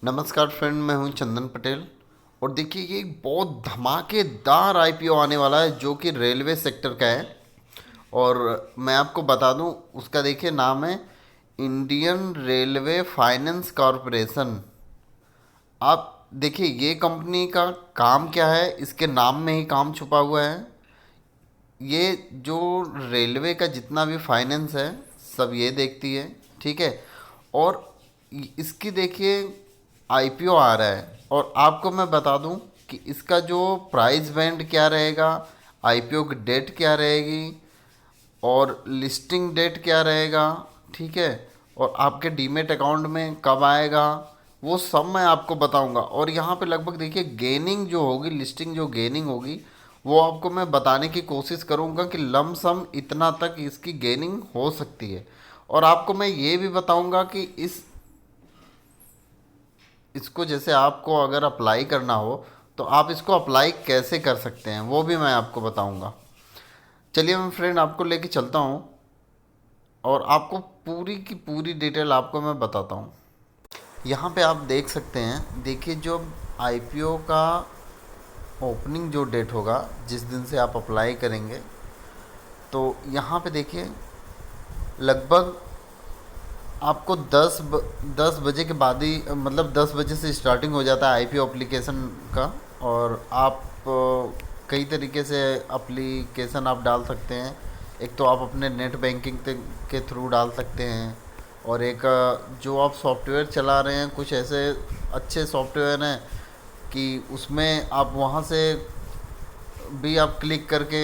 नमस्कार फ्रेंड, मैं हूं चंदन पटेल। और देखिए, ये एक बहुत धमाकेदार आईपीओ आने वाला है जो कि रेलवे सेक्टर का है। और मैं आपको बता दूं, उसका देखिए नाम है इंडियन रेलवे फाइनेंस कॉरपोरेशन। आप देखिए ये कंपनी का काम क्या है, इसके नाम में ही काम छुपा हुआ है। ये जो रेलवे का जितना भी फाइनेंस है सब ये देखती है, ठीक है। और इसकी देखिए आईपीओ आ रहा है, और आपको मैं बता दूं कि इसका जो प्राइस बैंड क्या रहेगा, आईपीओ की डेट क्या रहेगी और लिस्टिंग डेट क्या रहेगा, ठीक है। और आपके डीमेट अकाउंट में कब आएगा, वो सब मैं आपको बताऊंगा। और यहाँ पे लगभग देखिए गेनिंग जो होगी, लिस्टिंग जो गेनिंग होगी, वो आपको मैं बताने की कोशिश करूंगा कि लमसम इतना तक इसकी गेनिंग हो सकती है। और आपको मैं ये भी बताऊंगा कि इसको जैसे आपको अगर अप्लाई करना हो तो आप इसको अप्लाई कैसे कर सकते हैं, वो भी मैं आपको बताऊंगा। चलिए मैं फ्रेंड आपको लेके चलता हूँ और आपको पूरी की पूरी डिटेल आपको मैं बताता हूँ। यहाँ पे आप देख सकते हैं, देखिए जो आईपीओ का ओपनिंग जो डेट होगा, जिस दिन से आप अप्लाई करेंगे, तो यहाँ पे देखिए लगभग आपको 10 बजे के बाद ही, मतलब 10 बजे से स्टार्टिंग हो जाता है आईपीओ एप्लीकेशन का। और आप कई तरीके से एप्लीकेशन आप डाल सकते हैं। एक तो आप अपने नेट बैंकिंग के थ्रू डाल सकते हैं, और एक जो आप सॉफ्टवेयर चला रहे हैं, कुछ ऐसे अच्छे सॉफ्टवेयर हैं कि उसमें आप वहाँ से भी आप क्लिक करके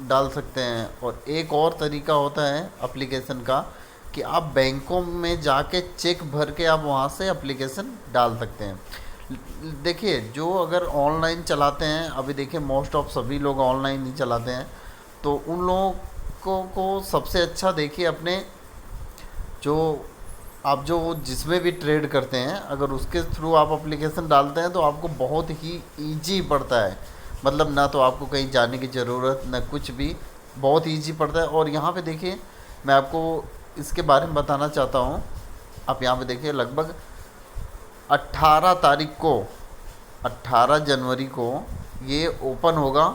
डाल सकते हैं। और एक और तरीका होता है एप्लीकेशन का कि आप बैंकों में जाके चेक भर के आप वहाँ से एप्लीकेशन डाल सकते हैं। देखिए जो अगर ऑनलाइन चलाते हैं, अभी देखिए मोस्ट ऑफ सभी लोग ऑनलाइन ही चलाते हैं, तो उन लोगों को सबसे अच्छा देखिए अपने जो आप जो जिसमें भी ट्रेड करते हैं, अगर उसके थ्रू आप एप्लीकेशन डालते हैं तो आपको बहुत ही इजी पड़ता है। मतलब ना तो आपको कहीं जाने की ज़रूरत, ना कुछ भी, बहुत इजी पड़ता है। और यहाँ पे देखिए मैं आपको इसके बारे में बताना चाहता हूँ। आप यहाँ पे देखिए लगभग 18 तारीख को, 18 जनवरी को ये ओपन होगा,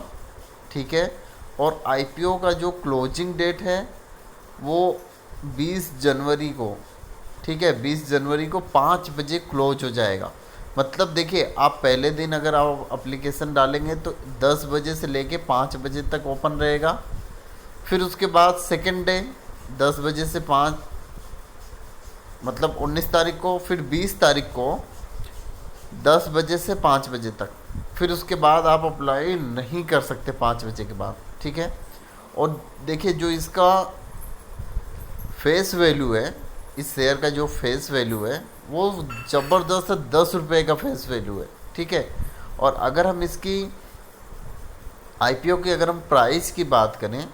ठीक है। और आईपीओ का जो क्लोजिंग डेट है वो 20 जनवरी को, ठीक है, 20 जनवरी को 5 बजे क्लोज हो जाएगा। मतलब देखिए आप पहले दिन अगर आप एप्लीकेशन डालेंगे तो 10 बजे से लेके 5 बजे तक ओपन रहेगा। फिर उसके बाद सेकेंड डे 10 बजे से 5, मतलब 19 तारीख को, फिर 20 तारीख को 10 बजे से 5 बजे तक। फिर उसके बाद आप अप्लाई नहीं कर सकते 5 बजे के बाद, ठीक है। और देखिए जो इसका फेस वैल्यू है, इस शेयर का जो फेस वैल्यू है वो ज़बरदस्त 10 रुपये का फेस वैल्यू है, ठीक है। और अगर हम इसकी आईपीओ की अगर हम प्राइस की बात करें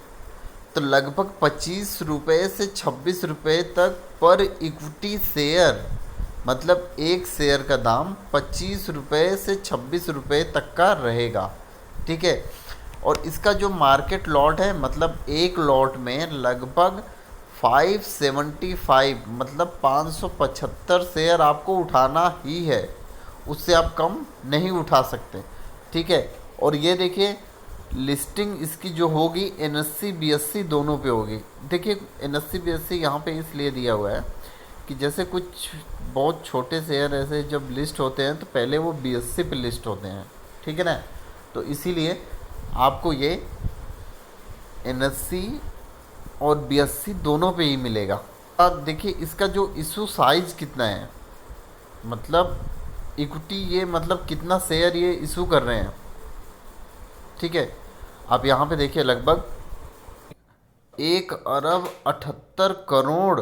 तो लगभग 25 रुपये से 26 रुपये तक पर इक्विटी शेयर, मतलब एक शेयर का दाम 25 रुपये से 26 रुपये तक का रहेगा, ठीक है। और इसका जो मार्केट लॉट है, मतलब एक लॉट में लगभग 575, मतलब 575 शेयर आपको उठाना ही है, उससे आप कम नहीं उठा सकते, ठीक है। और ये देखिए लिस्टिंग इसकी जो होगी एनएससी बीएससी दोनों पे होगी। देखिए एनएससी बीएससी यहाँ पे इसलिए दिया हुआ है कि जैसे कुछ बहुत छोटे शेयर ऐसे जब लिस्ट होते हैं तो पहले वो बीएससी पे लिस्ट होते हैं, ठीक है ना। तो इसीलिए आपको ये एनएससी और बीएससी दोनों पे ही मिलेगा। अब देखिए इसका जो इशू साइज कितना है, मतलब इक्विटी, ये मतलब कितना शेयर ये इशू कर रहे हैं, ठीक है। आप यहाँ पे देखिए लगभग 1 अरब 78 करोड़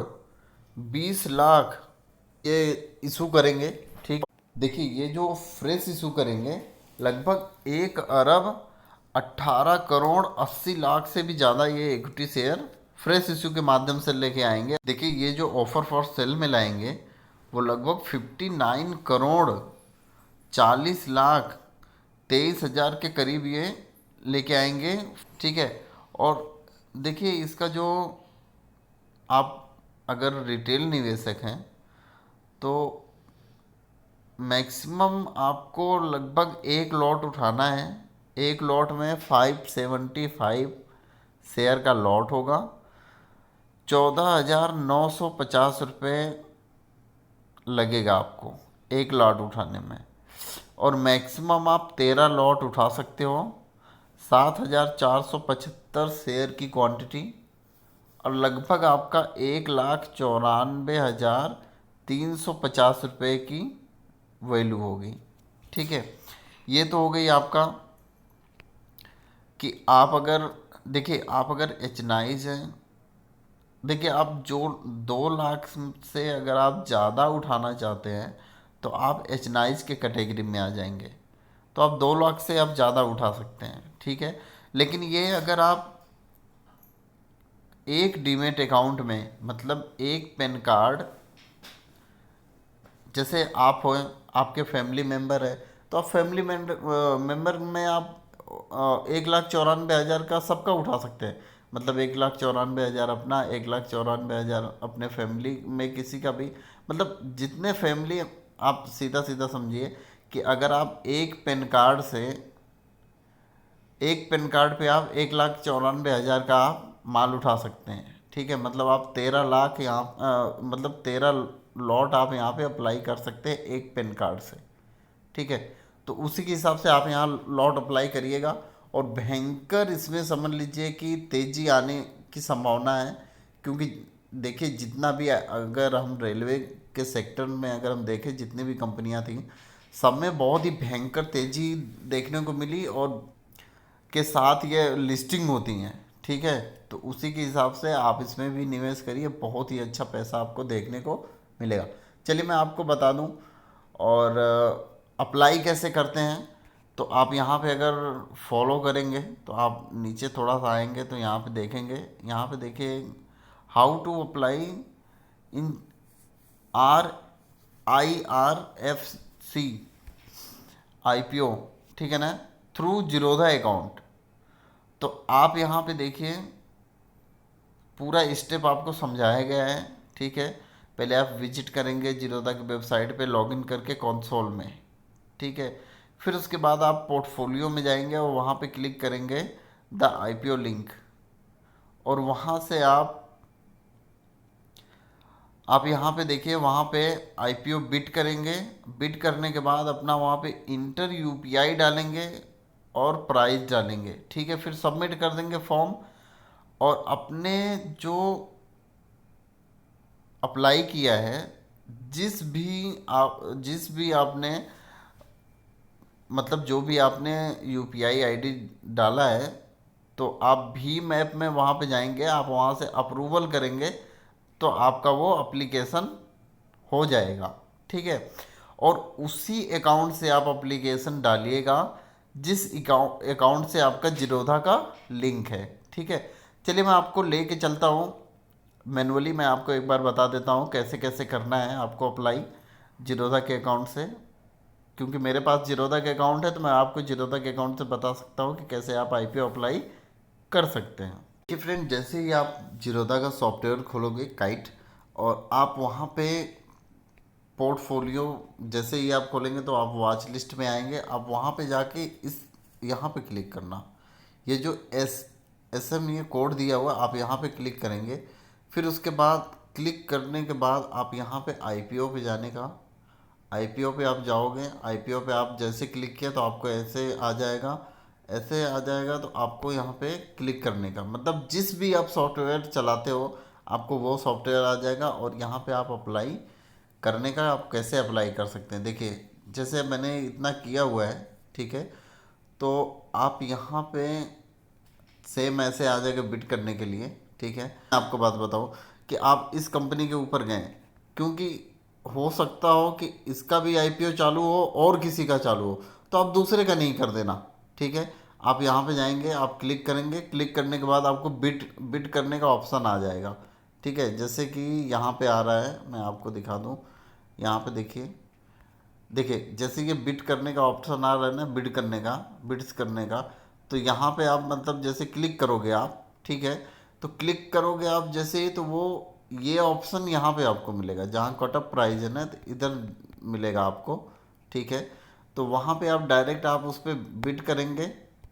20 लाख ये इशू करेंगे, ठीक। देखिए ये जो फ्रेश इशू करेंगे लगभग 1 अरब 18 करोड़ 80 लाख से भी ज़्यादा ये इक्विटी शेयर फ्रेश इशू के माध्यम से लेके आएंगे। देखिए ये जो ऑफर फॉर सेल में लाएंगे वो लगभग 59 करोड़ 40 लाख 23 हज़ार के करीब ये लेके आएंगे, ठीक है। और देखिए इसका जो आप अगर रिटेल निवेशक हैं तो मैक्सिमम आपको लगभग एक लॉट उठाना है। एक लॉट में 575 शेयर का लॉट होगा। 14,950 रुपये लगेगा आपको एक लॉट उठाने में। और मैक्सिमम आप 13 लॉट उठा सकते हो। 7,475 शेयर की क्वांटिटी, और लगभग आपका 1,94,350 की वैल्यू होगी। ठीक है, ये तो हो गई आपका कि आप अगर देखिए, आप अगर एचनाइज हैं, देखिए आप जो 2 लाख से अगर आप ज़्यादा उठाना चाहते हैं तो आप एचनाइज के कैटेगरी में आ जाएंगे। तो आप 2 लाख से आप ज़्यादा उठा सकते हैं, ठीक है। लेकिन ये अगर आप एक डीमेट अकाउंट में, मतलब एक पैन कार्ड, जैसे आप हो, आपके फैमिली मेम्बर है, तो आप फैमिली मेम्बर में आप 1,94,000 का सबका उठा सकते हैं। मतलब 1,94,000 अपना, 1,94,000 अपने फैमिली में किसी का भी, मतलब जितने फैमिली, आप सीधा सीधा समझिए कि अगर आप एक पेन कार्ड पे आप 1,94,000 का आप माल उठा सकते हैं। ठीक है, मतलब आप 13 लाख यहाँ, मतलब 13 लॉट आप यहाँ पे अप्लाई कर सकते हैं एक पेन कार्ड से। ठीक है, तो उसी के हिसाब से आप यहाँ लॉट अप्लाई करिएगा। और भयंकर इसमें समझ लीजिए कि तेज़ी आने की संभावना है। क्योंकि देखिए, जितना भी, अगर हम रेलवे के सेक्टर में अगर हम देखें, जितनी भी कंपनियां थी, सब में बहुत ही भयंकर तेज़ी देखने को मिली, और के साथ ये लिस्टिंग होती हैं। ठीक है, तो उसी के हिसाब से आप इसमें भी निवेश करिए, बहुत ही अच्छा पैसा आपको देखने को मिलेगा। चलिए मैं आपको बता दूं, और अप्लाई कैसे करते हैं। तो आप यहाँ पे अगर फॉलो करेंगे तो आप नीचे थोड़ा सा आएंगे तो यहाँ पे देखेंगे, यहाँ पे देखिए, how to apply in RIRFC IPO, ठीक है ना, थ्रू जीरोधा अकाउंट। तो आप यहाँ पे देखिए, पूरा स्टेप आपको समझाया गया है। ठीक है, पहले आप विजिट करेंगे जीरोधा की वेबसाइट पे, लॉगिन करके कंसोल में। ठीक है, फिर उसके बाद आप पोर्टफोलियो में जाएंगे और वहाँ पे क्लिक करेंगे द IPO लिंक, और वहाँ से आप यहाँ पे देखिए, वहाँ पे IPO बिड करेंगे। बिड करने के बाद अपना वहाँ पे इंटर UPI डालेंगे और प्राइस डालेंगे। ठीक है, फिर सबमिट कर देंगे फॉर्म, और अपने जो अप्लाई किया है, जिस भी आपने, मतलब जो भी आपने UPI ID डाला है, तो आप भीम ऐप में वहाँ पे जाएंगे, आप वहाँ से अप्रूवल करेंगे, तो आपका वो एप्लीकेशन हो जाएगा। ठीक है, और उसी अकाउंट से आप एप्लीकेशन डालिएगा जिस अकाउंट से आपका जीरोधा का लिंक है। ठीक है, चलिए मैं आपको लेके चलता हूँ मैनुअली। मैं आपको एक बार बता देता हूँ कैसे कैसे करना है आपको अप्लाई जीरोधा के अकाउंट से। क्योंकि मेरे पास जीरोधा के अकाउंट है, तो मैं आपको जीरोधा के अकाउंट से बता सकता हूँ कि कैसे आप IPO अप्लाई कर सकते हैं। कि फ्रेंड, जैसे ही आप जीरोधा का सॉफ्टवेयर खोलोगे काइट, और आप वहाँ पे पोर्टफोलियो जैसे ही आप खोलेंगे तो आप वॉच लिस्ट में आएंगे। आप वहाँ पे जाके इस यहाँ पे क्लिक करना, ये जो SM ये कोड दिया हुआ, आप यहाँ पे क्लिक करेंगे। फिर उसके बाद क्लिक करने के बाद आप यहाँ पे IPO पे जाने का, IPO पे आप जाओगे। IPO पे आप जैसे क्लिक किया तो आपको ऐसे आ जाएगा, ऐसे आ जाएगा। तो आपको यहाँ पे क्लिक करने का, मतलब जिस भी आप सॉफ्टवेयर चलाते हो आपको वो सॉफ्टवेयर आ जाएगा, और यहाँ पे आप अप्लाई करने का, आप कैसे अप्लाई कर सकते हैं। देखिए, जैसे मैंने इतना किया हुआ है, ठीक है, तो आप यहाँ पे सेम ऐसे आ जाएगा बिड करने के लिए। ठीक है, मैं आपको बात बताऊँ कि आप इस कंपनी के ऊपर गए, क्योंकि हो सकता हो कि इसका भी IPO चालू हो और किसी का चालू हो, तो आप दूसरे का नहीं कर देना। ठीक है, आप यहाँ पे जाएंगे, आप क्लिक करेंगे, क्लिक करने के बाद आपको बिड बिड करने का ऑप्शन आ जाएगा। ठीक है, जैसे कि यहाँ पे आ रहा है, मैं आपको दिखा दूँ। यहाँ पे देखिए, देखिए जैसे ये बिड करने का ऑप्शन आ रहा है ना, बिड करने का, बिड्स करने का। तो यहाँ पे आप, मतलब जैसे क्लिक करोगे आप, ठीक है, तो क्लिक करोगे आप जैसे ही, तो वो ये ऑप्शन यहाँ पे आपको मिलेगा, जहाँ कट ऑफ प्राइस है ना, तो इधर मिलेगा आपको। ठीक है। तो वहाँ पे आप डायरेक्ट आप उस पर बिड करेंगे,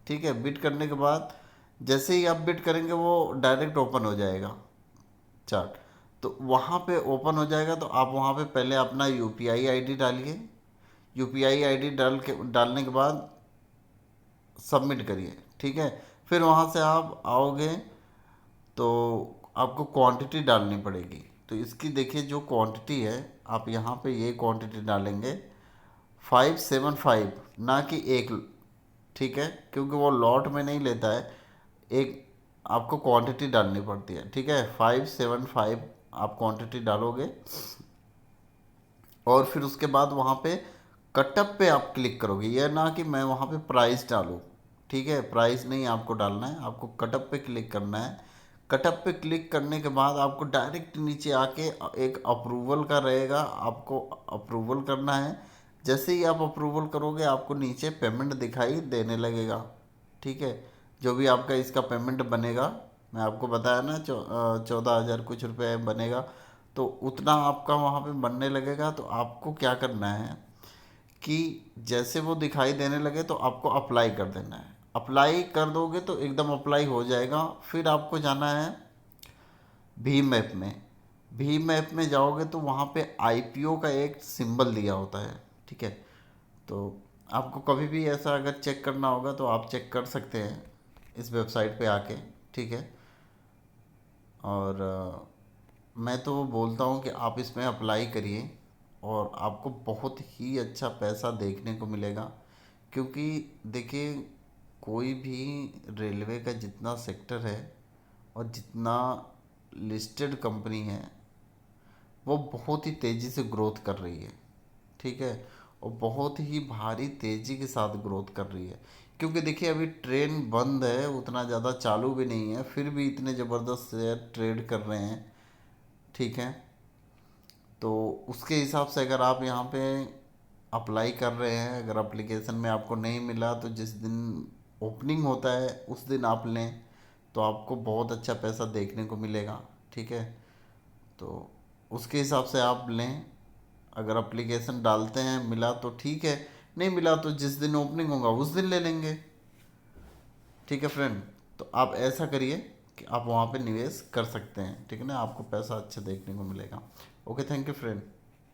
ठीक है। बिड करने के बाद जैसे ही आप बिड करेंगे वो डायरेक्ट ओपन हो जाएगा चार्ट। तो वहाँ पे ओपन हो जाएगा तो आप वहाँ पे पहले अपना यूपीआई आईडी डालिए। यूपीआई आईडी डालने के बाद सबमिट करिए, ठीक है। फिर वहाँ से आप आओगे तो आपको क्वांटिटी डालनी पड़ेगी। तो इसकी देखिए जो क्वांटिटी है, आप यहाँ पे ये क्वांटिटी डालेंगे 575, ना कि एक, ठीक है, क्योंकि वो लॉट में नहीं लेता है, एक आपको क्वांटिटी डालनी पड़ती है, ठीक है। 575 आप क्वांटिटी डालोगे और फिर उसके बाद वहाँ पे कटअप पे आप क्लिक करोगे। यह ना कि मैं वहाँ पे प्राइस डालूँ, ठीक है, प्राइस नहीं आपको डालना है, आपको कटअप पे क्लिक करना है। कटअप पे क्लिक करने के बाद आपको डायरेक्ट नीचे आके एक अप्रूवल का रहेगा, आपको अप्रूवल करना है। जैसे ही आप अप्रूवल करोगे आपको नीचे पेमेंट दिखाई देने लगेगा, ठीक है। जो भी आपका इसका पेमेंट बनेगा, मैं आपको बताया ना 14,000 कुछ रुपए बनेगा, तो उतना आपका वहाँ पे बनने लगेगा। तो आपको क्या करना है कि जैसे वो दिखाई देने लगे तो आपको अप्लाई कर देना है। अप्लाई कर दोगे तो एकदम अप्लाई हो जाएगा। फिर आपको जाना है भीम ऐप में। भीम ऐप में जाओगे तो वहाँ पे आईपीओ का एक सिंबल दिया होता है, ठीक है। तो आपको कभी भी ऐसा अगर चेक करना होगा तो आप चेक कर सकते हैं इस वेबसाइट पे आके, ठीक है। और मैं तो बोलता हूँ कि आप इसमें अप्लाई करिए और आपको बहुत ही अच्छा पैसा देखने को मिलेगा। क्योंकि देखिए कोई भी रेलवे का जितना सेक्टर है और जितना लिस्टेड कंपनी है वो बहुत ही तेज़ी से ग्रोथ कर रही है, ठीक है। और बहुत ही भारी तेज़ी के साथ ग्रोथ कर रही है। क्योंकि देखिए अभी ट्रेन बंद है, उतना ज़्यादा चालू भी नहीं है, फिर भी इतने ज़बरदस्त शेयर ट्रेड कर रहे हैं, ठीक है। तो उसके हिसाब से अगर आप यहाँ पे अप्लाई कर रहे हैं, अगर एप्लीकेशन में आपको नहीं मिला तो जिस दिन ओपनिंग होता है उस दिन आप लें तो आपको बहुत अच्छा पैसा देखने को मिलेगा, ठीक है। तो उसके हिसाब से आप लें। अगर एप्लीकेशन डालते हैं मिला तो ठीक है, नहीं मिला तो जिस दिन ओपनिंग होगा उस दिन ले लेंगे, ठीक है फ्रेंड। तो आप ऐसा करिए कि आप वहाँ पे निवेश कर सकते हैं, ठीक है ना, आपको पैसा अच्छा देखने को मिलेगा। Okay, thank you friend.